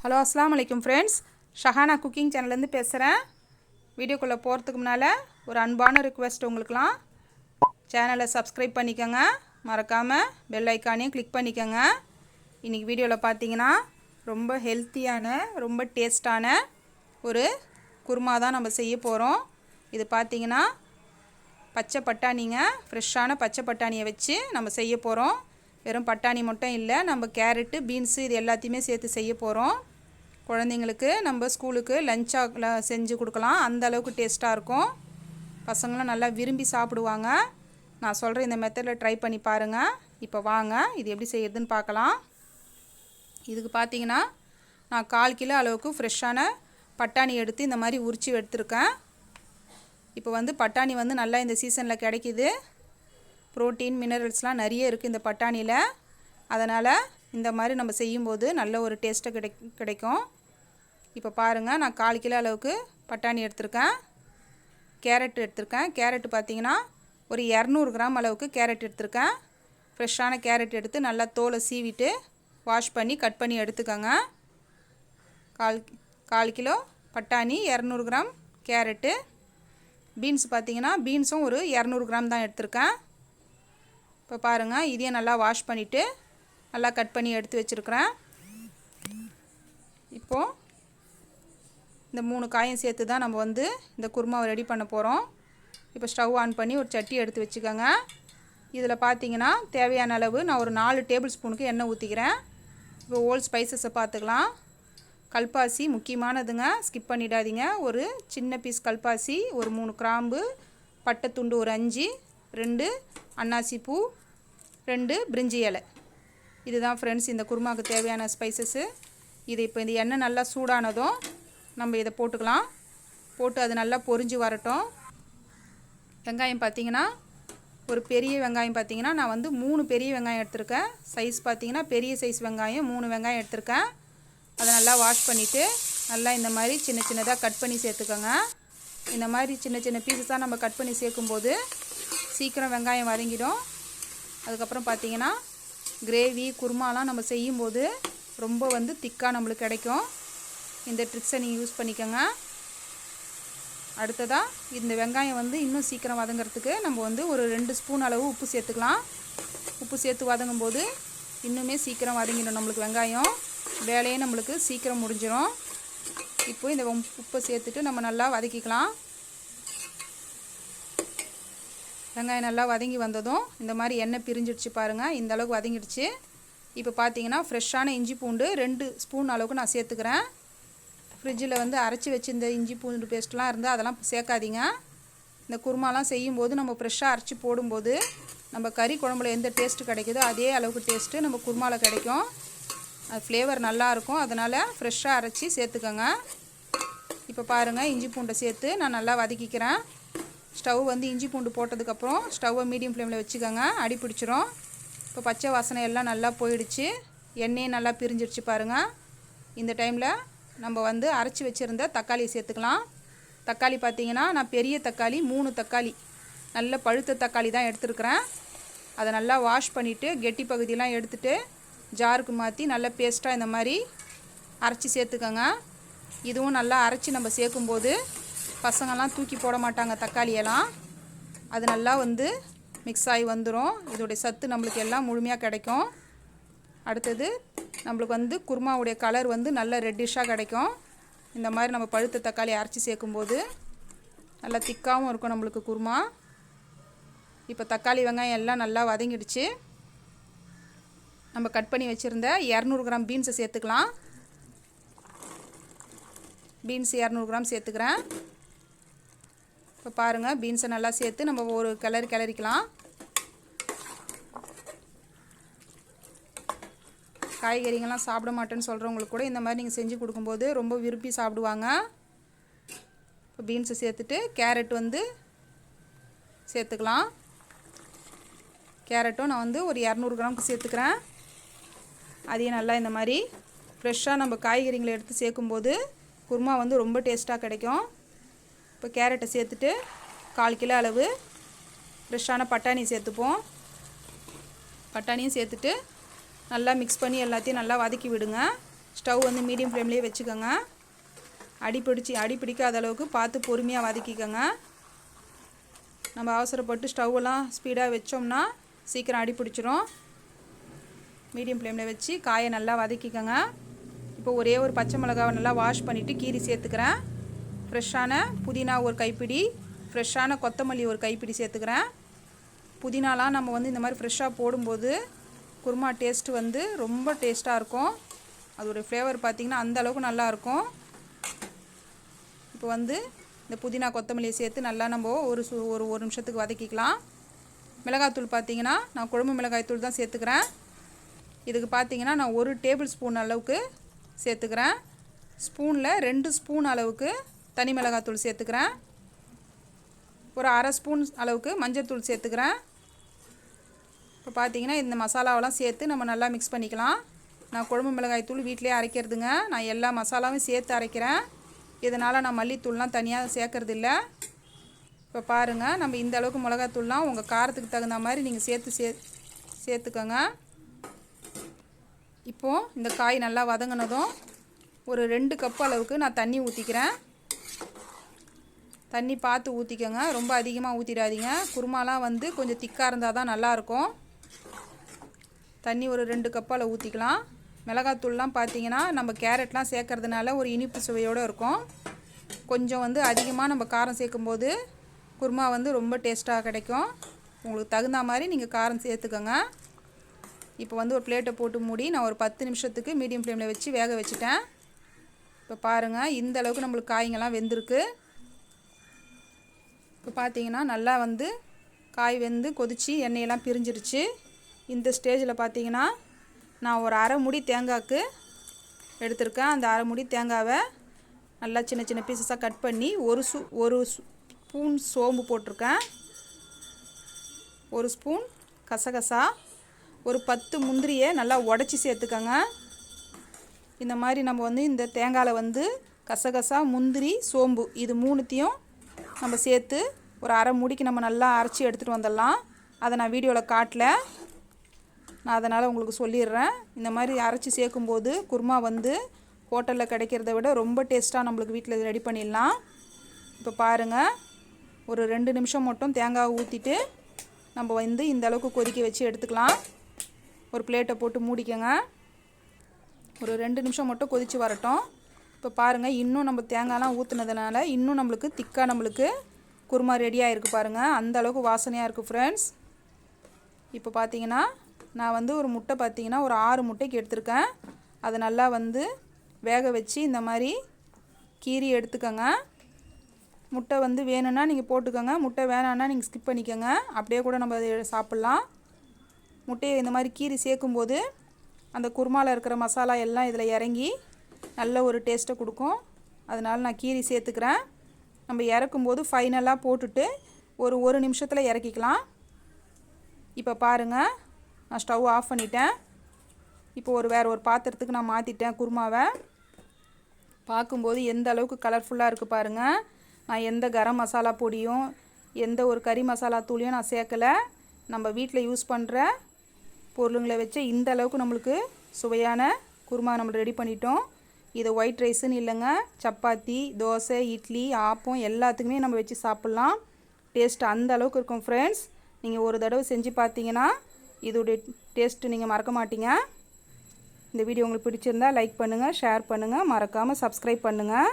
Hello அஸ்ஸலாமு அலைக்கும் friends, Shahana cooking சேனல்லேருந்து பேசுகிறேன். வீடியோக்குள்ளே போகிறதுக்கு முன்னால் ஒரு அன்பான ரிக்வெஸ்ட் உங்களுக்குலாம். சேனலை சப்ஸ்கிரைப் பண்ணிக்கோங்க, மறக்காமல் பெல் ஐக்கானையும் கிளிக் பண்ணிக்கோங்க. இன்றைக்கி வீடியோவில் பார்த்தீங்கன்னா ரொம்ப ஹெல்த்தியான ரொம்ப டேஸ்டான ஒரு குருமா தான் நம்ம செய்ய போகிறோம். இது பார்த்திங்கன்னா பச்சை பட்டாணிங்க, ஃப்ரெஷ்ஷான பச்சை பட்டாணியை வச்சு நம்ம செய்ய போகிறோம். வெறும் பட்டாணி மட்டும் இல்லை, நம்ம கேரட்டு பீன்ஸு இது எல்லாத்தையுமே சேர்த்து செய்ய போகிறோம். குழந்தைங்களுக்கு நம்ம ஸ்கூலுக்கு லஞ்சாக செஞ்சு கொடுக்கலாம், அந்த அளவுக்கு டேஸ்ட்டாக இருக்கும். பசங்களும் நல்லா விரும்பி சாப்பிடுவாங்க. நான் சொல்கிற இந்த மெத்தடில் ட்ரை பண்ணி பாருங்கள். இப்போ வாங்க இது எப்படி செய்யறதுன்னு பார்க்கலாம். இதுக்கு பார்த்தீங்கன்னா நான் 1/4 கிலோ அளவுக்கு ஃப்ரெஷ்ஷான பட்டாணி எடுத்து இந்த மாதிரி உரித்து எடுத்துருக்கேன். இப்போ பட்டாணி நல்லா இந்த சீசனில் கிடைக்கிது. ப்ரோட்டீன் மினரல்ஸ்லாம் நிறைய இருக்குது இந்த பட்டாணியில். அதனால் இந்த மாதிரி நம்ம செய்யும்போது நல்ல ஒரு டேஸ்ட்டை கிடைக்கும். இப்போ பாருங்கள், நான் 1/4 கிலோ அளவுக்கு பட்டாணி எடுத்திருக்கேன். கேரட் எடுத்திருக்கேன். கேரட்டு பார்த்திங்கன்னா ஒரு 200 கிராம் அளவுக்கு கேரட் எடுத்திருக்கேன். ஃப்ரெஷ்ஷான கேரட் எடுத்து நல்லா தோலை சீவிட்டு வாஷ் பண்ணி கட் பண்ணி எடுத்துக்கோங்க. 1/4 கிலோ பட்டாணி, 200 கிராம் கேரட்டு. பீன்ஸ் பார்த்திங்கன்னா பீன்ஸும் ஒரு 200 கிராம் தான் எடுத்திருக்கேன். இப்போ பாருங்கள், இதையும் நல்லா வாஷ் பண்ணிவிட்டு நல்லா கட் பண்ணி எடுத்து வச்சுருக்கிறேன். இப்போது இந்த 3 காயும் சேர்த்து தான் நம்ம இந்த குருமாவை ரெடி பண்ண போகிறோம். இப்போ ஸ்டவ் ஆன் பண்ணி ஒரு சட்டி எடுத்து வச்சுக்கோங்க. இதில் பார்த்தீங்கன்னா தேவையான அளவு நான் ஒரு 4 டேபிள் ஸ்பூனுக்கு எண்ணெய் ஊற்றிக்கிறேன். இப்போ ஹோல் ஸ்பைசஸை பார்த்துக்கலாம். கல்பாசி முக்கியமானதுங்க, ஸ்கிப் பண்ணிடாதீங்க. ஒரு சின்ன பீஸ் கல்பாசி, ஒரு 3 கிராம்பு, பட்டை துண்டு ஒரு 5, 2 அன்னாசி பூ, 2 பிரிஞ்சி இலை. இதுதான் ஃப்ரெண்ட்ஸ் இந்த குருமாவுக்கு தேவையான ஸ்பைசஸ்ஸு. இது இப்போ இந்த எண்ணெய் நல்லா சூடானதும் நம்ம இதை போட்டுக்கலாம். போட்டு அது நல்லா பொரிஞ்சு வரட்டும். வெங்காயம் பார்த்திங்கன்னா ஒரு பெரிய வெங்காயம் பார்த்திங்கன்னா நான் 3 பெரிய வெங்காயம் எடுத்திருக்கேன். சைஸ் பார்த்திங்கன்னா பெரிய சைஸ் வெங்காயம் 3 வெங்காயம் எடுத்திருக்கேன். அதை நல்லா வாஷ் பண்ணிவிட்டு நல்லா இந்த மாதிரி சின்ன சின்னதாக கட் பண்ணி சேர்த்துக்கோங்க. இந்த மாதிரி சின்ன சின்ன பீஸஸாக நம்ம கட் பண்ணி சேர்க்கும்போது சீக்கிரம் வெங்காயம் வதங்கிடும். அதுக்கப்புறம் பார்த்திங்கன்னா கிரேவி குருமாலாம் நம்ம செய்யும்போது ரொம்ப திக்காக நம்மளுக்கு கிடைக்கும். இந்த ட்ரிக்ஸை நீங்கள் யூஸ் பண்ணிக்கோங்க. அடுத்ததாக இந்த வெங்காயம் இன்னும் சீக்கிரம் வதங்கிறதுக்கு நம்ம ஒரு 2 ஸ்பூன் அளவு உப்பு சேர்த்துக்கலாம். உப்பு சேர்த்து வதங்கும்போது இன்னுமே சீக்கிரம் வதங்கிடும் நம்மளுக்கு வெங்காயம். வேலையே நம்மளுக்கு சீக்கிரம் முடிஞ்சிடும். இப்போ இந்த உப்பை சேர்த்துட்டு நம்ம நல்லா வதக்கிக்கலாம். வெங்காயம் நல்லா வதங்கி வந்ததும் இந்த மாதிரி எண்ணெய் பிரிஞ்சிடுச்சு பாருங்கள், இந்த அளவுக்கு வதங்கிடுச்சு. இப்போ பார்த்தீங்கன்னா ஃப்ரெஷ்ஷான இஞ்சி பூண்டு 2 ஸ்பூன் அளவுக்கு நான் சேர்த்துக்கிறேன். ஃப்ரிட்ஜில் அரைச்சி வச்சு இந்த இஞ்சி பூண்டு பேஸ்ட்லாம் இருந்தால் அதெல்லாம் சேர்க்காதீங்க. இந்த குருமாலாம் செய்யும்போது நம்ம ஃப்ரெஷ்ஷாக அரைச்சி போடும்போது நம்ம கறி குழம்புல எந்த டேஸ்ட்டு கிடைக்குதோ அதே அளவுக்கு டேஸ்ட்டு நம்ம குருமாவில் கிடைக்கும். அது ஃப்ளேவர் நல்லாயிருக்கும். அதனால் ஃப்ரெஷ்ஷாக அரைச்சி சேர்த்துக்கோங்க. இப்போ பாருங்கள், இஞ்சி பூண்டை சேர்த்து நான் நல்லா வதக்கிக்கிறேன். ஸ்டவ் இஞ்சி பூண்டு போட்டதுக்கப்புறம் ஸ்டவ்வை மீடியம் ஃப்ளேமில் வச்சுக்கோங்க, அடி பிடிச்சிரும். இப்போ பச்சை வாசனை எல்லாம் நல்லா போயிடுச்சு, எண்ணெயும் நல்லா பிரிஞ்சிடுச்சு பாருங்கள். இந்த டைமில் நம்ம அரைச்சி வச்சுருந்த தக்காளியை சேர்த்துக்கலாம். தக்காளி பார்த்திங்கன்னா நான் பெரிய தக்காளி 3 தக்காளி, நல்ல பழுத்த தக்காளி தான் எடுத்துருக்கிறேன். அதை நல்லா வாஷ் பண்ணிவிட்டு கெட்டி பகுதியெல்லாம் எடுத்துகிட்டு ஜாருக்கு மாற்றி நல்லா பேஸ்ட்டாக இந்த மாதிரி அரைச்சி சேர்த்துக்கோங்க. இதுவும் நல்லா அரைச்சி நம்ம சேர்க்கும்போது பசங்கள்லாம் தூக்கி போட மாட்டாங்க தக்காளியெல்லாம். அது நல்லா மிக்ஸ் ஆகி வந்துடும். இதோடைய சத்து நம்மளுக்கு எல்லாம் முழுமையாக கிடைக்கும். அடுத்தது நம்மளுக்கு குருமாவுடைய கலர் நல்ல ரெட்டிஷாக கிடைக்கும். இந்த மாதிரி நம்ம பழுத்த தக்காளி அரைச்சி சேர்க்கும்போது நல்லா திக்காகவும் இருக்கும் நம்மளுக்கு குருமா. இப்போ தக்காளி வெங்காயம் எல்லாம் நல்லா வதங்கிடுச்சு. நம்ம கட் பண்ணி வச்சுருந்த 200 கிராம் பீன்ஸை சேர்த்துக்கலாம். பீன்ஸ் 200 கிராம் சேர்த்துக்கிறேன். இப்போ பாருங்கள், பீன்ஸை நல்லா சேர்த்து நம்ம ஒரு கிளறிக்கலாம். காய்கறிங்கள்லாம் சாப்பிட மாட்டேன்னு சொல்கிறவங்களுக்கு கூட இந்த மாதிரி நீங்கள் செஞ்சு கொடுக்கும்போது ரொம்ப விரும்பி சாப்பிடுவாங்க. இப்போ பீன்ஸை சேர்த்துட்டு கேரட் சேர்த்துக்கலாம். கேரட்டும் நான் ஒரு 200 கிராமுக்கு சேர்த்துக்கிறேன். அதையும் நல்லா இந்த மாதிரி ஃப்ரெஷ்ஷாக நம்ம காய்கறிகளை எடுத்து சேர்க்கும்போது குருமா ரொம்ப டேஸ்ட்டாக கிடைக்கும். இப்போ கேரட்டை சேர்த்துட்டு 1/4 கிலோ அளவு ஃப்ரெஷ்ஷான பட்டாணி சேர்த்துப்போம். பட்டாணியும் சேர்த்துட்டு நல்லா மிக்ஸ் பண்ணி எல்லாத்தையும் நல்லா வதக்கி விடுங்க. ஸ்டவ் வந்து மீடியம் ஃப்ளேம்லேயே வச்சுக்கோங்க. அடி பிடிக்காத அளவுக்கு பார்த்து பொறுமையாக வதக்கிக்கோங்க. நம்ம அவசரப்பட்டு ஸ்டவ்வெல்லாம் ஸ்பீடாக வச்சோம்னா சீக்கிரம் அடி பிடிச்சிரும். மீடியம் ஃப்ளேமில் வச்சு காயை நல்லா வதக்கிக்கோங்க. இப்போ ஒரே ஒரு பச்சை மிளகாவை நல்லா வாஷ் பண்ணிவிட்டு கீரி சேர்த்துக்கிறேன். ஃப்ரெஷ்ஷான புதினா ஒரு கைப்பிடி, ஃப்ரெஷ்ஷான கொத்தமல்லி ஒரு கைப்பிடி சேர்த்துக்கிறேன். புதினாலாம் நம்ம வந்து இந்த மாதிரி ஃப்ரெஷ்ஷாக போடும்போது குருமா டேஸ்ட்டு வந்து ரொம்ப டேஸ்ட்டாக இருக்கும். அதோடய ஃப்ளேவர் பார்த்திங்கன்னா அந்தளவுக்கு நல்லாயிருக்கும். இப்போ வந்து இந்த புதினா கொத்தமல்லியை சேர்த்து நல்லா நம்ம ஒரு நிமிஷத்துக்கு வதக்கிக்கலாம். மிளகாய்த்தூள் பார்த்திங்கன்னா நான் குழம்பு மிளகாய்த்தூள் தான் சேர்த்துக்கிறேன். இதுக்கு பார்த்திங்கன்னா நான் 1 டேபிள் ஸ்பூன் அளவுக்கு சேர்த்துக்கிறேன். ஸ்பூனில் 2 ஸ்பூன் அளவுக்கு தனி மிளகாய்த்தூள் சேர்த்துக்கிறேன். ஒரு அரை ஸ்பூன் அளவுக்கு மஞ்சள்தூள் சேர்த்துக்கிறேன். இப்போ பார்த்திங்கன்னா இந்த மசாலாவெல்லாம் சேர்த்து நம்ம நல்லா மிக்ஸ் பண்ணிக்கலாம். நான் குழம்பு மிளகாய்த்தூள் வீட்டிலே அரைக்கிறதுங்க. நான் எல்லா மசாலாவும் சேர்த்து அரைக்கிறேன். இதனால் நான் மல்லித்தூள்லாம் தனியாக சேர்க்கறது இல்லை. இப்போ பாருங்கள், நம்ம இந்த அளவுக்கு மிளகாத்தூள்லாம் உங்கள் காரத்துக்கு தகுந்த மாதிரி நீங்கள் சேர்த்துக்கோங்க. இப்போது இந்த காய் நல்லா வதங்கினதும் ஒரு 2 கப் அளவுக்கு நான் தண்ணி ஊற்றிக்கிறேன். தண்ணி பார்த்து ஊற்றிக்கோங்க, ரொம்ப அதிகமாக ஊற்றிடாதீங்க. குருமாலாம் வந்து கொஞ்சம் திக்காக இருந்தால் தான் நல்லாயிருக்கும். தண்ணி ஒரு 2 கப்பால் ஊற்றிக்கலாம். மிளகாத்தூள்லாம் பார்த்திங்கன்னா நம்ம கேரட்லாம் சேர்க்கறதுனால ஒரு இனிப்பு சுவையோடு இருக்கும். கொஞ்சம் வந்து அதிகமாக நம்ம காரம் சேர்க்கும்போது குருமா வந்து ரொம்ப டேஸ்ட்டாக கிடைக்கும். உங்களுக்கு தகுந்த மாதிரி நீங்கள் காரம் சேர்த்துக்கோங்க. இப்போ வந்து ஒரு பிளேட்டை போட்டு மூடி நான் ஒரு 10 நிமிஷத்துக்கு மீடியம் ஃப்ளேமில் வச்சு வேக வச்சுட்டேன். இப்போ பாருங்கள், இந்த அளவுக்கு நம்மளுக்கு காய்ங்கெல்லாம் வெந்திருக்கு. இப்போ பார்த்திங்கன்னா நல்லா வந்து காய் வெந்து கொதித்து எண்ணெயெல்லாம் பிரிஞ்சிருச்சு. இந்த ஸ்டேஜில் பார்த்திங்கன்னா நான் ஒரு அரை முடி தேங்காய்க்கு எடுத்திருக்கேன். அந்த அரை முடி தேங்காவை நல்லா சின்ன சின்ன பீசஸாக கட் பண்ணி ஒரு ஸ்பூன் சோம்பு போட்டிருக்கேன். ஒரு ஸ்பூன் கசகசா, ஒரு 10 முந்திரியை நல்லா உடச்சி சேர்த்துக்கோங்க. இந்த மாதிரி நம்ம வந்து இந்த தேங்காயில் வந்து கசகசா, முந்திரி, சோம்பு இது 3த்தையும் நம்ம சேர்த்து ஒரு அரை மூடிக்கு நம்ம நல்லா அரைச்சி எடுத்துகிட்டு வந்துடலாம். அதை நான் வீடியோவில் காட்டல, நான் அதனால் உங்களுக்கு சொல்லிடுறேன். இந்த மாதிரி அரைச்சி சேர்க்கும்போது குருமா வந்து ஹோட்டலில் கிடைக்கிறத விட ரொம்ப டேஸ்ட்டாக நம்மளுக்கு வீட்டில் ரெடி பண்ணிடலாம். இப்போ பாருங்கள், ஒரு 2 நிமிஷம் மட்டும் தேங்காய் ஊற்றிட்டு நம்ம வந்து இந்த அளவுக்கு கொதிக்க வச்சு எடுத்துக்கலாம். ஒரு பிளேட்டை போட்டு மூடிக்கோங்க. ஒரு 2 நிமிஷம் மட்டும் கொதித்து வரட்டும். இப்போ பாருங்கள், இன்னும் நம்ம தேங்காய்லாம் ஊற்றுனதுனால இன்னும் நம்மளுக்கு திக்காக நம்மளுக்கு குருமா ரெடியாக இருக்குது பாருங்கள். அந்த அளவுக்கு வாசனையாக இருக்குது ஃப்ரெண்ட்ஸ். இப்போ பார்த்தீங்கன்னா நான் வந்து ஒரு முட்டை பார்த்திங்கன்னா ஒரு 6 முட்டைக்கு எடுத்திருக்கேன். அதை நல்லா வந்து வேக வச்சு இந்த மாதிரி கீரி எடுத்துக்கோங்க. முட்டை வந்து வேணும்னா நீங்கள் போட்டுக்கோங்க, முட்டை வேணான்னா நீங்கள் ஸ்கிப் பண்ணிக்கோங்க. அப்படியே கூட நம்ம அதை சாப்பிட்லாம். முட்டையை இந்த மாதிரி கீரி சேர்க்கும்போது அந்த குருமாவில் இருக்கிற மசாலா எல்லாம் இதில் இறங்கி நல்ல ஒரு டேஸ்ட்டை கொடுக்கும். அதனால் நான் கீரி சேர்த்துக்கிறேன். நம்ம இறக்கும்போது ஃபைனலாக போட்டுட்டு ஒரு நிமிஷத்தில் இறக்கிக்கலாம். இப்போ பாருங்கள், நான் ஸ்டவ் ஆஃப் பண்ணிட்டேன். இப்போ வேறு ஒரு பாத்திரத்துக்கு நான் மாற்றிட்டேன் குருமாவை. பார்க்கும்போது எந்த அளவுக்கு கலர்ஃபுல்லாக இருக்குது பாருங்கள். நான் எந்த கரம் மசாலா பொடியும் எந்த ஒரு கறி மசாலா தூளையும் நான் சேர்க்கலை. நம்ம வீட்டில் யூஸ் பண்ணுற பொருளுங்களை வச்சு இந்த அளவுக்கு நம்மளுக்கு சுவையான குருமா நம்ம ரெடி பண்ணிட்டோம். இது ஒயிட் ரைஸுன்னு இல்லைங்க, சப்பாத்தி, தோசை, இட்லி, ஆப்பம் எல்லாத்துக்குமே நம்ம வச்சு சாப்பிட்லாம். டேஸ்ட் அந்த அளவுக்கு இருக்கும் ஃப்ரெண்ட்ஸ். நீங்கள் ஒரு தடவை செஞ்சு பார்த்தீங்கன்னா இதோடைய டேஸ்ட்டு நீங்கள் மறக்க மாட்டீங்க. இந்த வீடியோ உங்களுக்கு பிடிச்சிருந்தால் லைக் பண்ணுங்கள், ஷேர் பண்ணுங்கள், மறக்காமல் சப்ஸ்கிரைப் பண்ணுங்கள்.